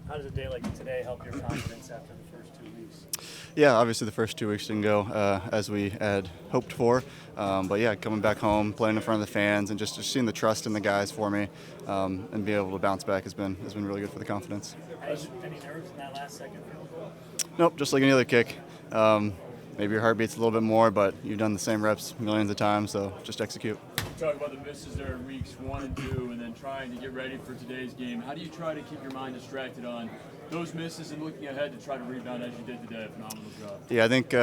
How does a day like today help your confidence after the first 2 weeks? Yeah, obviously the first 2 weeks didn't go as we had hoped for. But yeah, coming back home, playing in front of the fans, and just seeing the trust in the guys for me, and being able to bounce back has been really good for the confidence. Any nerves in that last second? Nope, just like any other kick. Maybe your heart beats a little bit more, but you've done the same reps millions of times, so just execute. Talk about the misses there in weeks 1 and 2, and then trying to get ready for today's game. How do you try to keep your mind distracted on those misses and looking ahead to try to rebound as you did today? Phenomenal job. Yeah, I think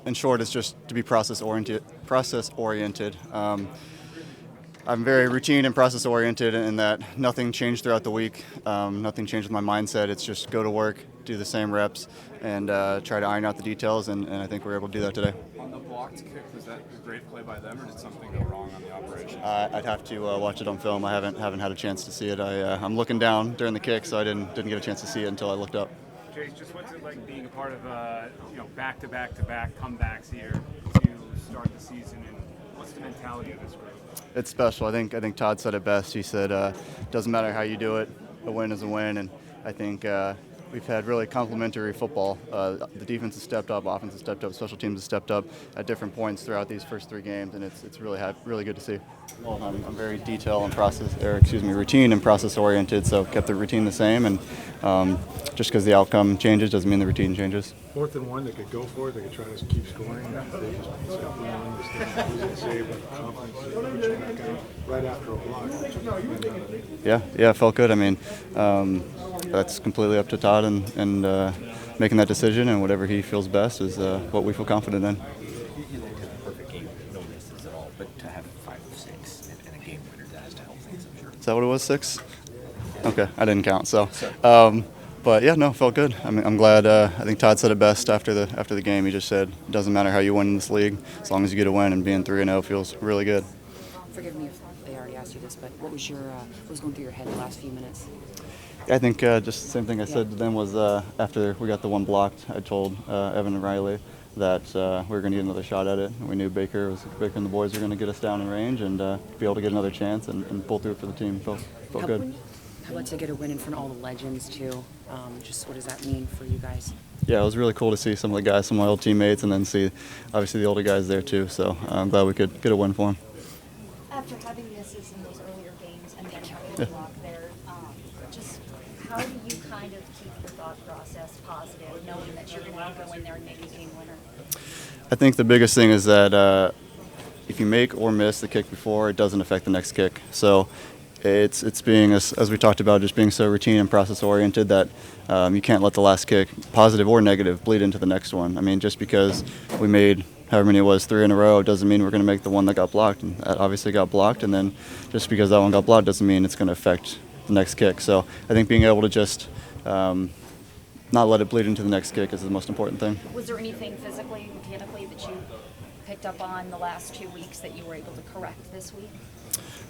in short, it's just to be process oriented. I'm very routine and process oriented in that nothing changed throughout the week. Nothing changed with my mindset. It's just go to work, do the same reps, and try to iron out the details. And I think we're able to do that today. On the blocked kick, was that a great play by them, or did something go wrong on the operation? I'd have to watch it on film. I haven't had a chance to see it. I'm looking down during the kick, so I didn't get a chance to see it until I looked up. Chase, just what's it like being a part of back-to-back comebacks here to start the season, and what's the mentality of this group? It's special. I think Todd said it best. He said, "Doesn't matter how you do it, a win is a win." And I think we've had really complementary football. The defense has stepped up, offense has stepped up, special teams has stepped up at different points throughout these first 3 games, and it's really good to see. Well, I'm very routine and process oriented, so kept the routine the same, and just because the outcome changes doesn't mean the routine changes. 4th and 1, they could go for it. They could try to keep scoring. They just stopped running. They save with confidence. They put you back out right after a block. Yeah, it felt good. I mean, that's completely up to Todd and making that decision, and whatever he feels best is what we feel confident in. You look at the perfect game, no misses at all, but to have 5 of 6 and a game winner, that has to help things, I'm sure. Is that what it was, 6? Okay, I didn't count. So, but yeah, no, felt good. I mean, I'm glad. I think Todd said it best after the game. He just said, "It doesn't matter how you win in this league, as long as you get a win, and being 3-0 feels really good." Forgive me if they already asked you this, but what was going through your head the last few minutes? I think just the same thing I said to them was after we got the one blocked, I told Evan and Riley that we were going to get another shot at it. We knew Baker and the boys were going to get us down in range and be able to get another chance and pull through it for the team. Felt good. How about to get a win in front of all the legends too? Just what does that mean for you guys? Yeah, it was really cool to see some of the guys, some of my old teammates, and then see obviously the older guys there too. So I'm glad we could get a win for them. After having misses in those earlier games and then having a block there, just how do you kind of keep your thought process positive, knowing that you're going to go in there and make a game winner? I think the biggest thing is that if you make or miss the kick before, it doesn't affect the next kick. So it's being, as we talked about, just being so routine and process oriented that you can't let the last kick, positive or negative, bleed into the next one. I mean, just because we made however many it was 3 in a row doesn't mean we're going to make the one that got blocked. And that obviously got blocked, and then just because that one got blocked doesn't mean it's going to affect the next kick. So I think being able to just not let it bleed into the next kick is the most important thing. Was there anything physically, mechanically that you picked up on the last 2 weeks that you were able to correct this week?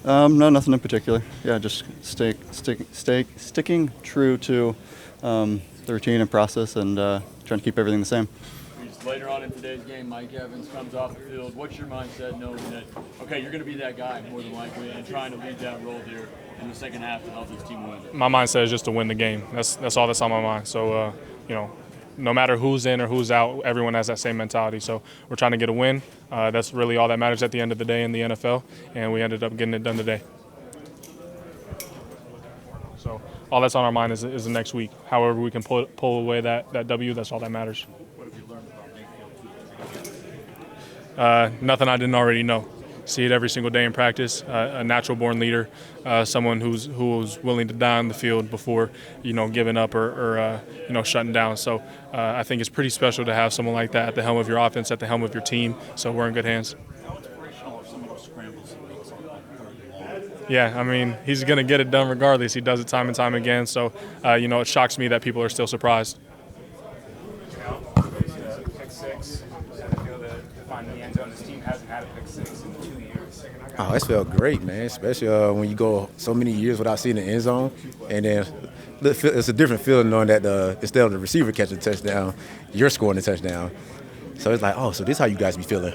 No, nothing in particular. Yeah, just sticking true to the routine and process, and trying to keep everything the same. Later on in today's game, Mike Evans comes off the field. What's your mindset knowing that, okay, you're going to be that guy more than likely and trying to lead that role there in the second half to help this team win? My mindset is just to win the game. That's all that's on my mind. So, no matter who's in or who's out, everyone has that same mentality. So we're trying to get a win. That's really all that matters at the end of the day in the NFL, and we ended up getting it done today. So all that's on our mind is the next week. However we can pull away that W, that's all that matters. What have you learned about Mayfield? Nothing I didn't already know. See it every single day in practice. A natural-born leader, someone who's willing to die on the field before giving up or shutting down. So I think it's pretty special to have someone like that at the helm of your offense, at the helm of your team. So we're in good hands. How inspirational are some of those scrambles he makes on third and long? Yeah, I mean, he's going to get it done regardless. He does it time and time again. So it shocks me that people are still surprised. Pick 6. How does it feel to find the end zone? This team hasn't had a pick 6 in 2 years. Oh, it's felt great, man, especially when you go so many years without seeing the end zone. And then it's a different feeling knowing that instead of the receiver catching a touchdown, you're scoring a touchdown. So it's like, oh, so this is how you guys be feeling.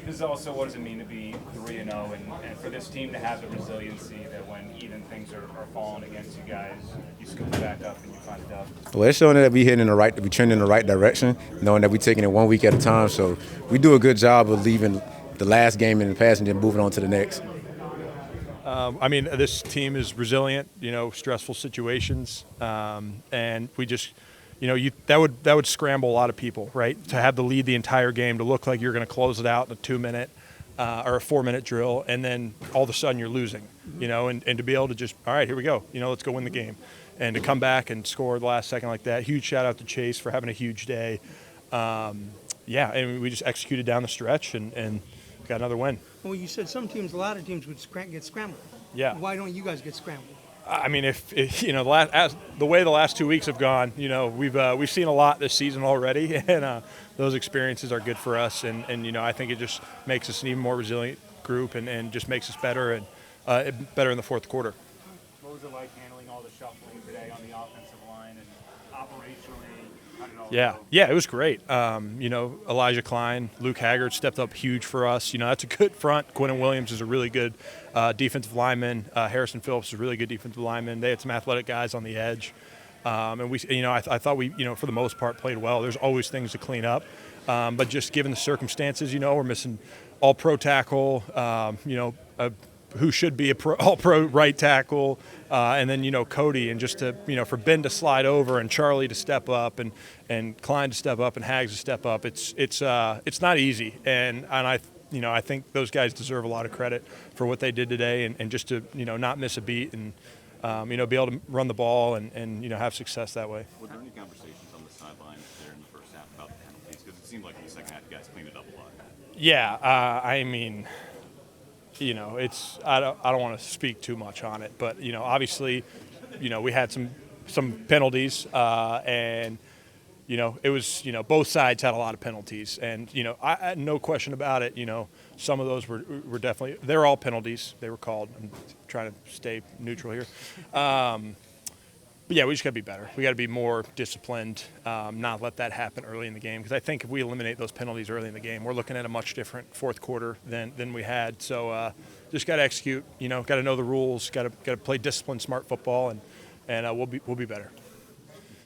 this is also what does it mean to be 3-0 and for this team to have the resiliency that when even things are falling against you guys, you scoop it back up and you find a dub. Well, it's showing that we trending in the right direction, knowing that we're taking it 1 week at a time. So we do a good job of leaving the last game in the past and then moving on to the next. I mean, this team is resilient, stressful situations, and we just, that would scramble a lot of people, right? To have the lead the entire game, to look like you're going to close it out in a 2-minute or a 4-minute drill, and then all of a sudden you're losing, and to be able to just, all right, here we go, let's go win the game, and to come back and score the last second like that. Huge shout out to Chase for having a huge day. And we just executed down the stretch and got another win. Well, you said a lot of teams would get scrambled. Yeah. Why don't you guys get scrambled? I mean, if the way the last 2 weeks have gone, we've seen a lot this season already, and those experiences are good for us. And I think it just makes us an even more resilient group, and just makes us better and better in the fourth quarter. What was it like handling all the shuffling today on the offensive line and operationally? How did it all go? Yeah, it was great. Elijah Klein, Luke Haggard stepped up huge for us. That's a good front. Quentin Williams is a really good defensive lineman. Harrison Phillips is a really good defensive lineman. They had some athletic guys on the edge. And we, I thought we, for the most part, played well. There's always things to clean up. But just given the circumstances, we're missing all-pro tackle, who should be all-pro right tackle, and then Cody, and just to for Ben to slide over and Charlie to step up and Klein to step up and Hags to step up. It's not easy, and I think those guys deserve a lot of credit for what they did today, and just to not miss a beat and be able to run the ball and have success that way. Were there any conversations on the sidelines there in the first half about the penalties? Because it seemed like in the second half you guys cleaned it up a lot. Yeah, I mean. I don't want to speak too much on it, but obviously, we had some penalties, and it was both sides had a lot of penalties, and I no question about it. Some of those were definitely, they're all penalties. They were called. I'm trying to stay neutral here. But yeah, we just got to be better. We got to be more disciplined, not let that happen early in the game. Because I think if we eliminate those penalties early in the game, we're looking at a much different fourth quarter than we had. So just got to execute. Got to know the rules. Got to play disciplined, smart football, and we'll be better.